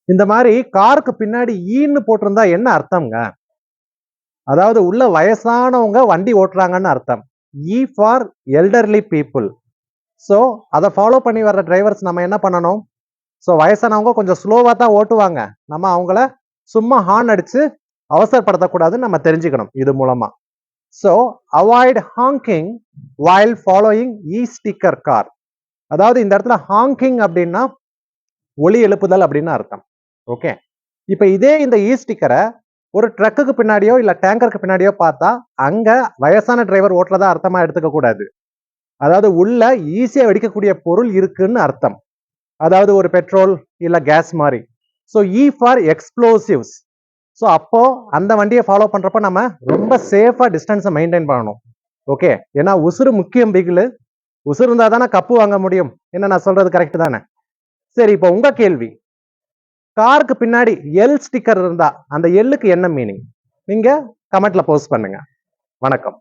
இந்த மாதிரி காருக்கு பின்னாடி ஈன்னு போட்டிருந்தா என்ன அர்த்தம்ங்க? அதாவது உள்ள வயசானவங்க வண்டி ஓட்டுறாங்கன்னு அர்த்தம். இ ஃபார் எல்டர்லி பீப்புள். ஸோ அதை ஃபாலோ பண்ணி வர்ற டிரைவர்ஸ் நம்ம என்ன பண்ணணும்? ஸோ வயசானவங்க கொஞ்சம் ஸ்லோவா தான் ஓட்டுவாங்க. நம்ம அவங்கள சும்மா ஹார்ன் அடிச்சு அவசரப்படுத்தக்கூடாதுன்னு நம்ம தெரிஞ்சுக்கணும் இது மூலமா. So avoid hanging while following இ ஸ்டிக்கர் கார். அதாவது இந்த இடத்துல ஹாங்கிங் அப்படின்னா ஒலி எழுப்புதல் அப்படின்னு அர்த்தம். ஓகே. இப்ப இதே இந்த இ ஸ்டிக்கரை ஒரு ட்ரக்குக்கு பின்னாடியோ இல்ல டேங்கருக்கு பின்னாடியோ பார்த்தா அங்க வயசான டிரைவர் ஓட்டுறதா அர்த்தமா எடுத்துக்க கூடாது. அதாவது உள்ள ஈஸியா வெடிக்கக்கூடிய பொருள் இருக்குன்னு அர்த்தம். அதாவது ஒரு பெட்ரோல் இல்ல கேஸ் மாதிரி. So E for explosives. So அப்போ அந்த வண்டியை ஃபாலோ பண்றப்ப நம்ம ரொம்ப சேஃபா டிஸ்டன்ஸை மெயின்டைன் பண்ணணும். ஓகே. ஏன்னா உசுறு முக்கியம் பிகிலு. உசுறு இருந்தா தானே கப்பு வாங்க முடியும். என்ன நான் சொல்றது கரெக்ட் தானே? சரி, இப்போ உங்க கேள்வி. காருக்கு பின்னாடி எல் ஸ்டிக்கர் இருந்தா அந்த எல்லுக்கு என்ன மீனிங்? நீங்க கமெண்ட்ல போஸ்ட் பண்ணுங்க. வணக்கம்.